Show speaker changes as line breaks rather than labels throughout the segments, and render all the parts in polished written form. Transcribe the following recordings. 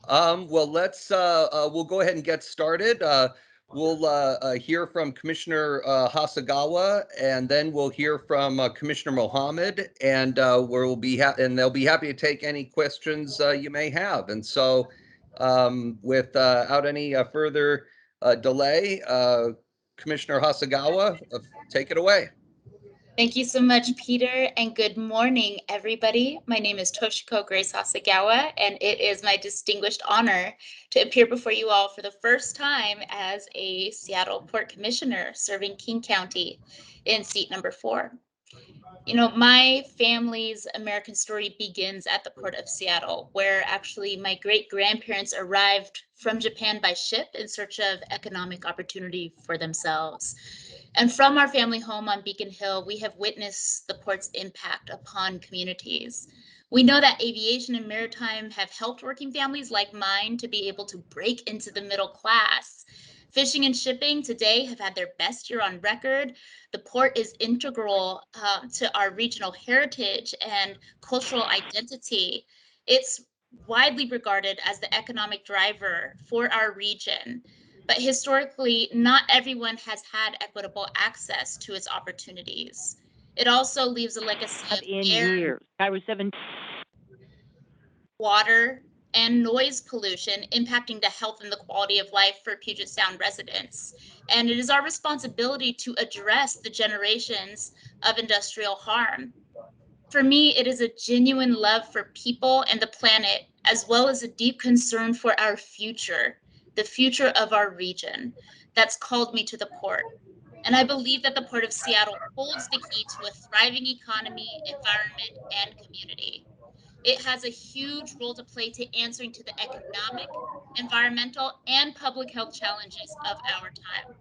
Well, we'll go ahead and get started. We'll hear from Commissioner Hasegawa, and then we'll hear from Commissioner Mohammed, and they'll be happy to take any questions you may have. And so, without any further delay, Commissioner Hasegawa, take it away.
Thank you so much, Peter, and good morning, everybody. My name is Toshiko Grace Hasegawa, and it is my distinguished honor to appear before you all for the first time as a Seattle Port Commissioner serving King County in seat number 4. You know, my family's American story begins at the Port of Seattle, where actually my great-grandparents arrived from Japan by ship in search of economic opportunity for themselves. And from our family home on Beacon Hill, we have witnessed the port's impact upon communities. We know that aviation and maritime have helped working families like mine to be able to break into the middle class. Fishing and shipping today have had their best year on record. The port is integral to our regional heritage and cultural identity. It's widely regarded as the economic driver for our region. But historically, not everyone has had equitable access to its opportunities. It also leaves a legacy of air, water, and noise pollution impacting the health and the quality of life for Puget Sound residents. And it is our responsibility to address the generations of industrial harm. For me, it is a genuine love for people and the planet, as well as a deep concern for our future, the future of our region, that's called me to the port. And I believe that the Port of Seattle holds the key to a thriving economy, environment, and community. It has a huge role to play to answering to the economic, environmental, and public health challenges of our time.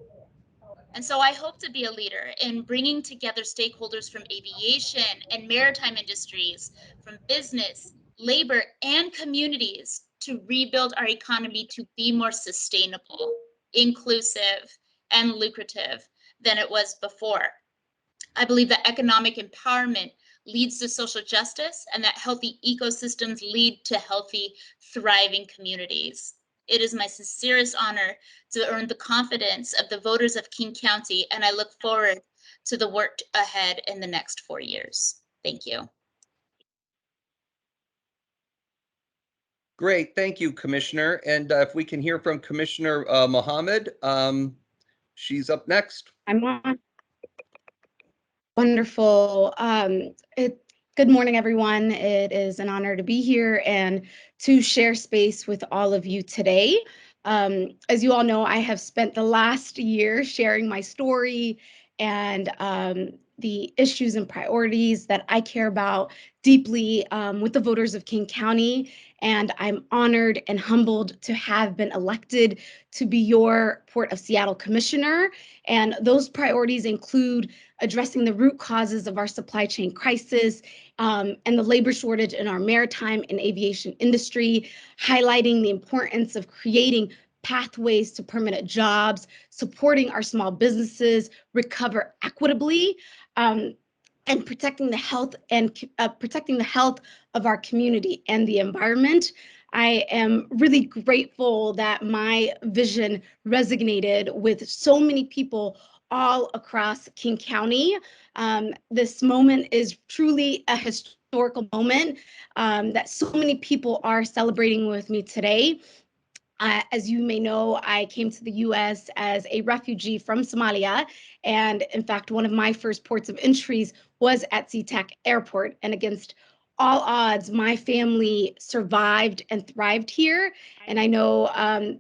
And so I hope to be a leader in bringing together stakeholders from aviation and maritime industries, from business, labor, and communities to rebuild our economy to be more sustainable, inclusive, and lucrative than it was before. I believe that economic empowerment leads to social justice and that healthy ecosystems lead to healthy, thriving communities. It is my sincerest honor to earn the confidence of the voters of King County, and I look forward to the work ahead in the next 4 years. Thank you.
Great, thank you, Commissioner. And if we can hear from Commissioner Mohammed, she's up next.
I'm on. Wonderful. Good morning, everyone. It is an honor to be here and to share space with all of you today. As you all know, I have spent the last year sharing my story and the issues and priorities that I care about deeply with the voters of King County. And I'm honored and humbled to have been elected to be your Port of Seattle Commissioner. And those priorities include addressing the root causes of our supply chain crisis and the labor shortage in our maritime and aviation industry, highlighting the importance of creating pathways to permanent jobs, supporting our small businesses, recover equitably, and protecting the health of our community and the environment. I am really grateful that my vision resonated with so many people all across King County. This moment is truly a historical moment that so many people are celebrating with me today. As you may know, I came to the US as a refugee from Somalia. And in fact, one of my first ports of entries was at SeaTac Airport. And against all odds, my family survived and thrived here. And I know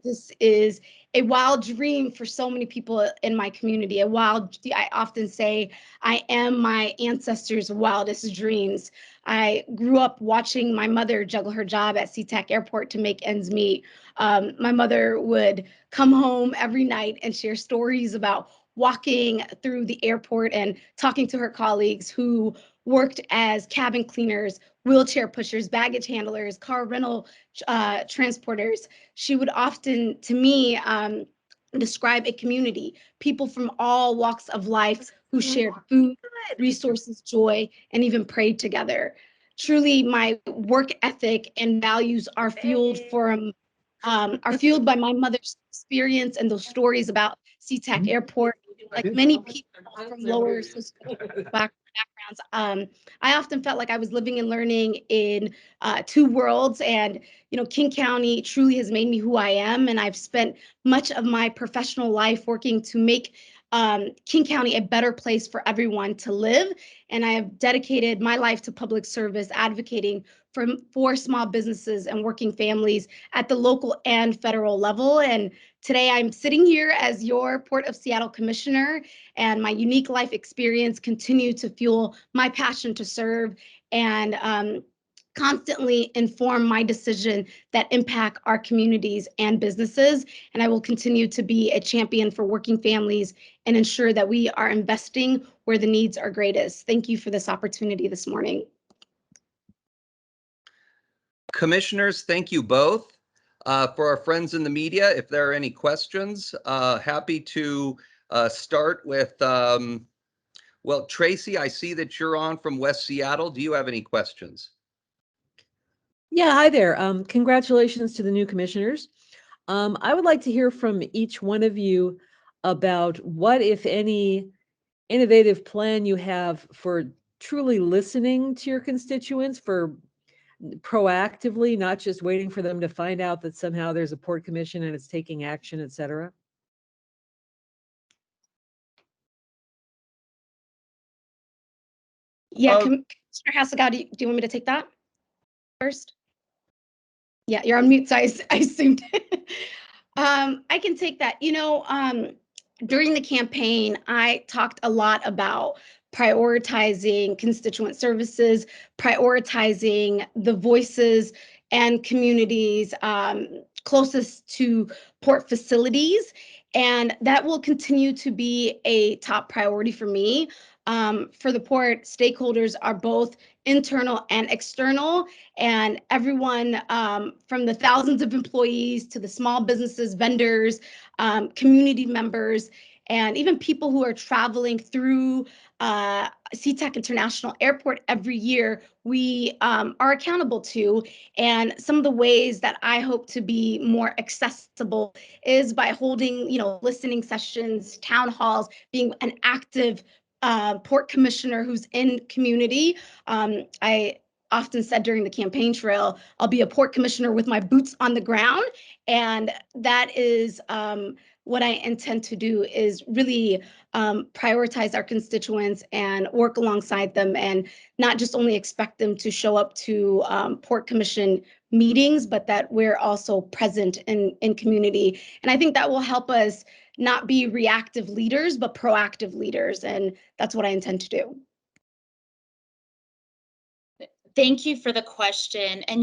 this is a wild dream for so many people in my community. I often say, I am my ancestors' wildest dreams. I grew up watching my mother juggle her job at SeaTac Airport to make ends meet. My mother would come home every night and share stories about walking through the airport and talking to her colleagues who worked as cabin cleaners, wheelchair pushers, baggage handlers, car rental transporters. She would often, to me, describe a community, people from all walks of life who shared food, resources, joy, and even prayed together. Truly, my work ethic and values are fueled from are fueled by my mother's experience and those stories about SeaTac Airport. Like many people from lower socioeconomic backgrounds, I often felt like I was living and learning in two worlds. And, King County truly has made me who I am. And I've spent much of my professional life working to make King County a better place for everyone to live. And I have dedicated my life to public service, advocating for small businesses and working families at the local and federal level. And today I'm sitting here as your Port of Seattle Commissioner, and my unique life experience continue to fuel my passion to serve and constantly inform my decision that impact our communities and businesses. And I will continue to be a champion for working families and ensure that we are investing where the needs are greatest. Thank you for this opportunity this morning.
Commissioners, thank you both. For our friends in the media, if there are any questions, happy to start with, well, Tracy, I see that you're on from West Seattle. Do you have any questions?
Yeah, hi there. Congratulations to the new commissioners. I would like to hear from each one of you about what, if any, innovative plan you have for truly listening to your constituents, for proactively, not just waiting for them to find out that somehow there's a port commission and it's taking action, et cetera.
Yeah, Commissioner Hasegawa, do you want me to take that first? Yeah, you're on mute, so I assumed. I can take that. During the campaign, I talked a lot about prioritizing constituent services, prioritizing the voices and communities closest to port facilities. And that will continue to be a top priority for me. For the port, stakeholders are both internal and external, and everyone from the thousands of employees to the small businesses, vendors, community members, and even people who are traveling through SeaTac International Airport every year, we are accountable to. And some of the ways that I hope to be more accessible is by holding, listening sessions, town halls, being an active port commissioner who's in community. I often said during the campaign trail, I'll be a port commissioner with my boots on the ground. And that is what I intend to do, is really prioritize our constituents and work alongside them, and not just only expect them to show up to Port Commission meetings, but that we're also present in community. And I think that will help us not be reactive leaders, but proactive leaders. And that's what I intend to do.
Thank you for the question. And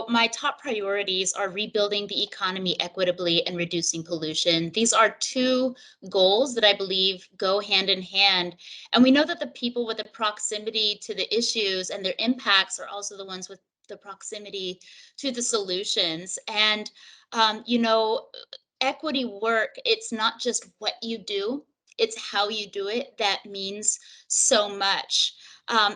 my top priorities are rebuilding the economy equitably and reducing pollution. These are two goals that I believe go hand in hand. And we know that the people with the proximity to the issues and their impacts are also the ones with the proximity to the solutions. And, equity work, it's not just what you do, it's how you do it that means so much.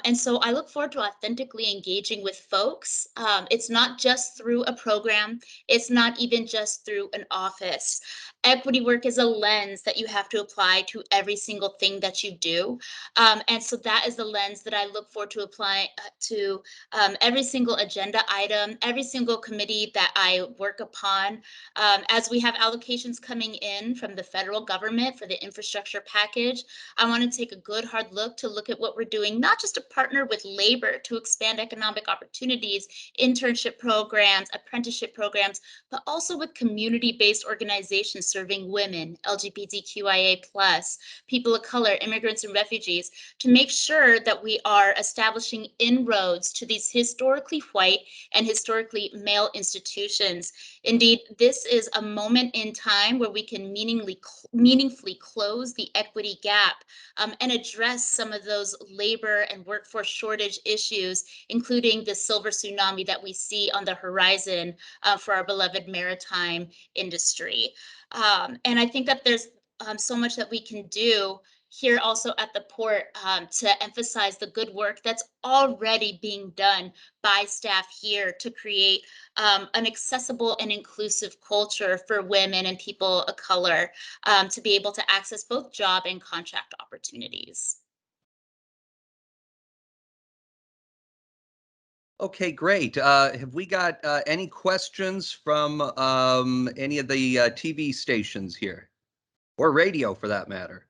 And so I look forward to authentically engaging with folks. It's not just through a program. It's not even just through an office. Equity work is a lens that you have to apply to every single thing that you do. And so that is the lens that I look forward to applying to every single agenda item, every single committee that I work upon. As we have allocations coming in from the federal government for the infrastructure package, I want to take a good hard look at what we're doing, not just to partner with labor to expand economic opportunities, internship programs, apprenticeship programs, but also with community-based organizations serving women, LGBTQIA+, people of color, immigrants and refugees, to make sure that we are establishing inroads to these historically white and historically male institutions. Indeed, this is a moment in time where we can meaningfully close the equity gap and address some of those labor and workforce shortage issues, including the silver tsunami that we see on the horizon for our beloved maritime industry. And I think that there's so much that we can do here also at the port to emphasize the good work that's already being done by staff here to create an accessible and inclusive culture for women and people of color to be able to access both job and contract opportunities.
Okay, great. Have we got any questions from any of the TV stations here, or radio for that matter?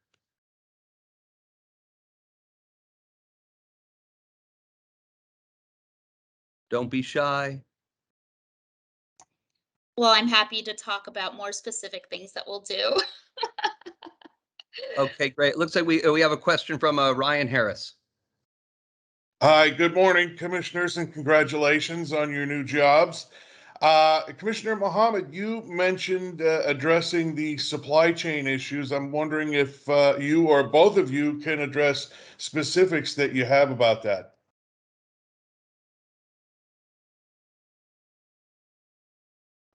Don't be shy.
Well, I'm happy to talk about more specific things that we'll do.
Okay, great. Looks like we have a question from Ryan Harris.
Hi, good morning, commissioners, and congratulations on your new jobs. Commissioner Mohammed, you mentioned addressing the supply chain issues. I'm wondering if you or both of you can address specifics that you have about that.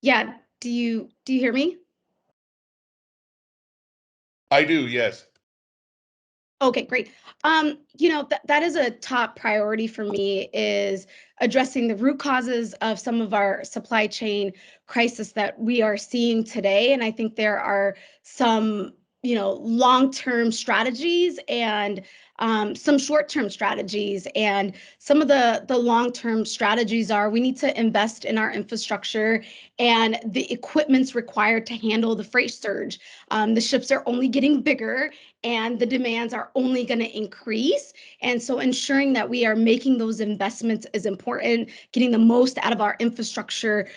Yeah, do you hear me?
I do, yes.
Okay, great. You know, that is a top priority for me, is addressing the root causes of some of our supply chain crisis that we are seeing today. And I think there are some, long-term strategies and some short-term strategies. And some of the long-term strategies are, we need to invest in our infrastructure and the equipment's required to handle the freight surge. The ships are only getting bigger and the demands are only going to increase. And so ensuring that we are making those investments is important. Getting the most out of our infrastructure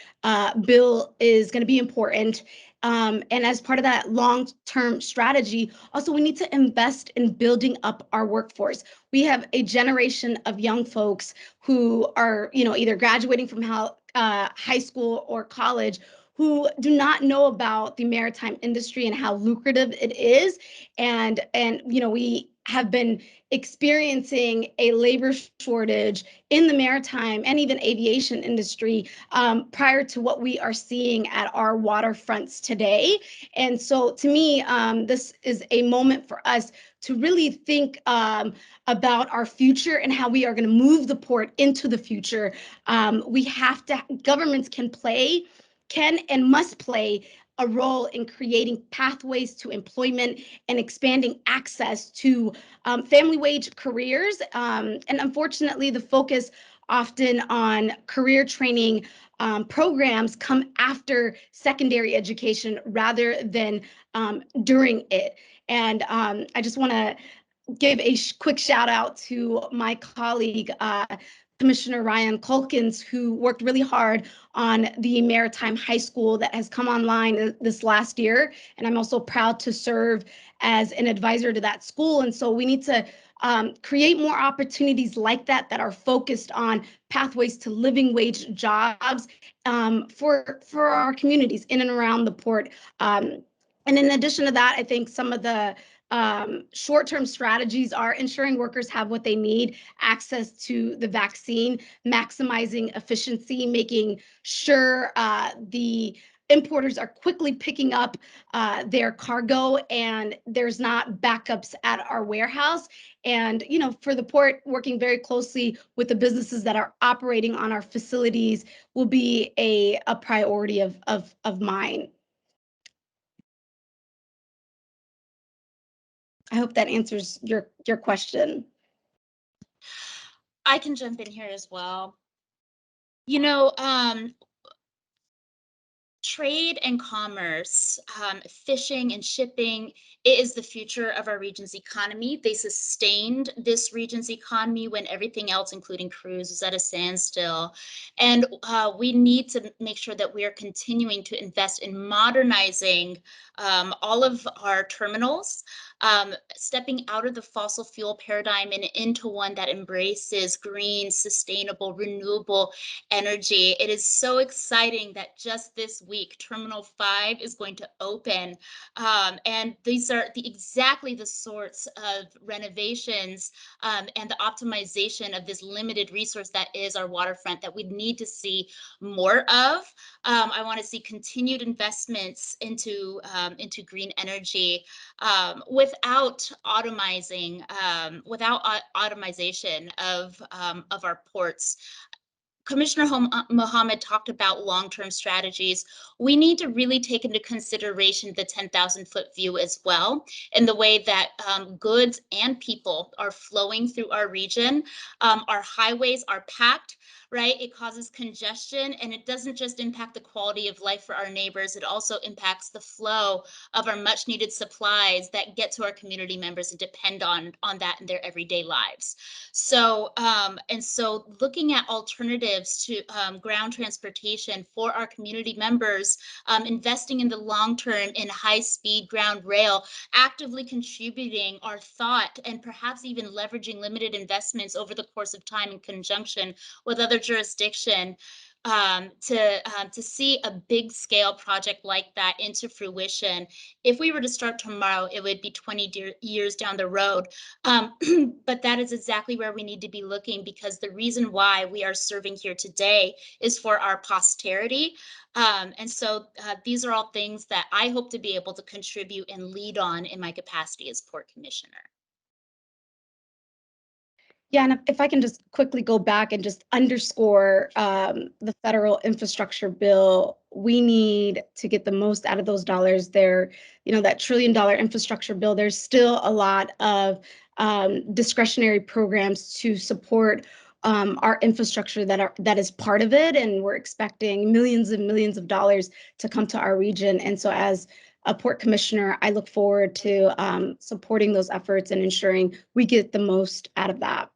bill is going to be important. And as part of that long-term strategy, also we need to invest in building up our workforce. We have a generation of young folks who are, either graduating from high school or college, who do not know about the maritime industry and how lucrative it is. And we have been experiencing a labor shortage in the maritime and even aviation industry prior to what we are seeing at our waterfronts today. And so to me, this is a moment for us to really think about our future and how we are going to move the port into the future. Governments can and must play a role in creating pathways to employment and expanding access to family wage careers. And unfortunately, the focus often on career training programs come after secondary education rather than during it. And I just want to give a quick shout out to my colleague, Commissioner Ryan Calkins, who worked really hard on the Maritime High School that has come online this last year. And I'm also proud to serve as an advisor to that school. And so we need to create more opportunities like that are focused on pathways to living wage jobs for our communities in and around the port. And in addition to that, I think some of the short-term strategies are ensuring workers have what they need, access to the vaccine, maximizing efficiency, making sure the importers are quickly picking up their cargo and there's not backups at our warehouse. And, for the port, working very closely with the businesses that are operating on our facilities will be a priority of mine. I hope that answers your question.
I can jump in here as well. Trade and commerce, fishing and shipping, it is the future of our region's economy. They sustained this region's economy when everything else, including cruise, was at a standstill. And we need to make sure that we are continuing to invest in modernizing all of our terminals, stepping out of the fossil fuel paradigm and into one that embraces green, sustainable, renewable energy. It is so exciting that just this week, Terminal 5 is going to open. And these are exactly the sorts of renovations and the optimization of this limited resource that is our waterfront that we need to see more of. I want to see continued investments into green energy with without automation of our ports. Commissioner Mohammed talked about long-term strategies. We need to really take into consideration the 10,000-foot view as well, in the way that goods and people are flowing through our region. Our highways are packed, right? It causes congestion, and it doesn't just impact the quality of life for our neighbors, it also impacts the flow of our much needed supplies that get to our community members and depend on that in their everyday lives. So, so looking at alternatives to ground transportation for our community members, investing in the long term in high-speed ground rail, actively contributing our thought, and perhaps even leveraging limited investments over the course of time in conjunction with other jurisdiction to see a big scale project like that into fruition. If we were to start tomorrow, it would be 20 years down the road. But that is exactly where we need to be looking, because the reason why we are serving here today is for our posterity. And so these are all things that I hope to be able to contribute and lead on in my capacity as Port Commissioner.
Yeah, and if I can just quickly go back and just underscore the federal infrastructure bill, we need to get the most out of those dollars there. You know, that $1 trillion infrastructure bill, there's still a lot of discretionary programs to support our infrastructure that is part of it. And we're expecting millions and millions of dollars to come to our region. And so as a Port Commissioner, I look forward to supporting those efforts and ensuring we get the most out of that.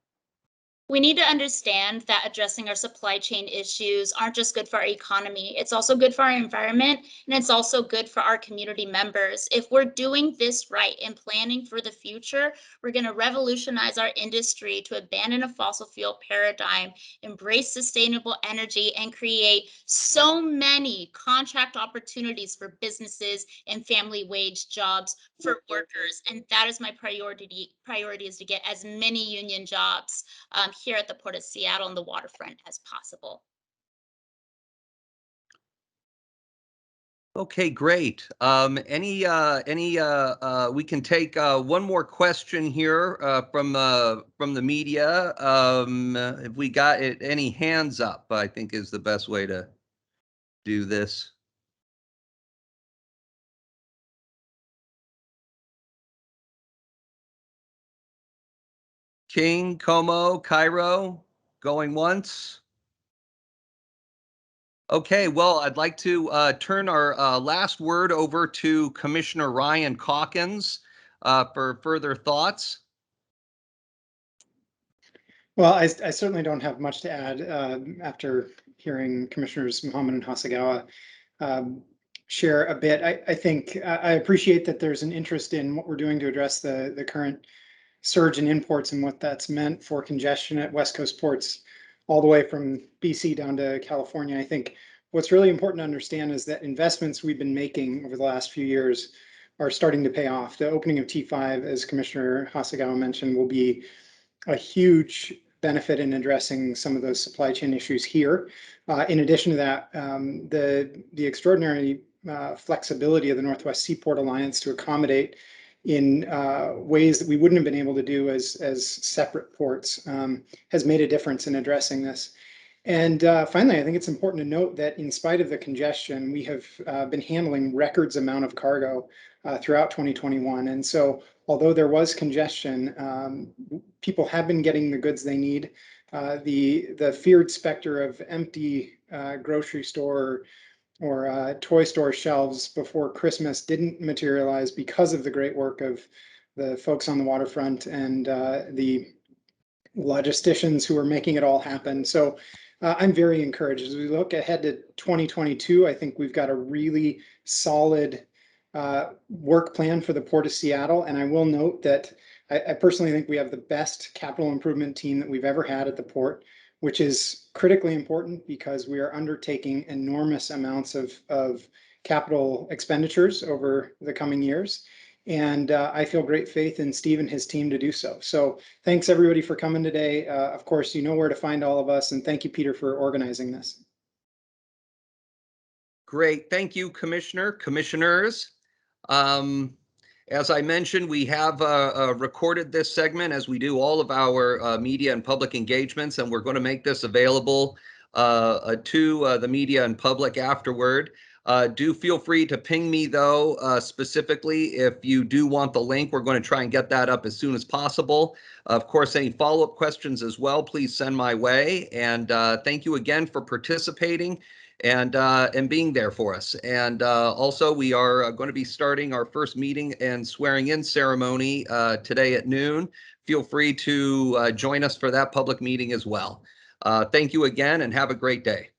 We need to understand that addressing our supply chain issues aren't just good for our economy, it's also good for our environment, and it's also good for our community members. If we're doing this right and planning for the future, we're going to revolutionize our industry to abandon a fossil fuel paradigm, embrace sustainable energy, and create so many contract opportunities for businesses and family wage jobs for workers. And that is my priority is to get as many union jobs here at the Port of Seattle and the waterfront as possible.
Okay, great. We can take one more question here from the media. If we got any hands up, I think is the best way to do this. King, Como, Cairo, going once. Okay, well, I'd like to turn our last word over to Commissioner Ryan Calkins for further thoughts.
Well, I certainly don't have much to add after hearing Commissioners Mohammed and Hasegawa share a bit. I think I appreciate that there's an interest in what we're doing to address the current surge in imports and what that's meant for congestion at West Coast ports, all the way from BC down to California. I think what's really important to understand is that investments we've been making over the last few years are starting to pay off. The opening of T5, as Commissioner Hasegawa mentioned, will be a huge benefit in addressing some of those supply chain issues here. In addition to that, the extraordinary flexibility of the Northwest Seaport Alliance to accommodate in ways that we wouldn't have been able to do as separate ports has made a difference in addressing this. And finally, I think it's important to note that in spite of the congestion, we have been handling records amount of cargo throughout 2021. And so although there was congestion, people have been getting the goods they need. The feared specter of empty grocery store or toy store shelves before Christmas didn't materialize because of the great work of the folks on the waterfront and the logisticians who are making it all happen. So I'm very encouraged. As we look ahead to 2022, I think we've got a really solid work plan for the Port of Seattle. And I will note that I personally think we have the best capital improvement team that we've ever had at the port, which is critically important because we are undertaking enormous amounts of capital expenditures over the coming years. And I feel great faith in Steve and his team to do so. So thanks everybody for coming today. Of course, you know where to find all of us. And thank you, Peter, for organizing this.
Great. Thank you, Commissioner, commissioners. As I mentioned, we have recorded this segment as we do all of our media and public engagements, and we're going to make this available to the media and public afterward. Do feel free to ping me, though, specifically if you do want the link. We're going to try and get that up as soon as possible. Of course, any follow-up questions as well, please send my way. And thank you again for participating and being there for us. And also, we are going to be starting our first meeting and swearing in ceremony today at noon. Feel free to join us for that public meeting as well. Thank you again and have a great day.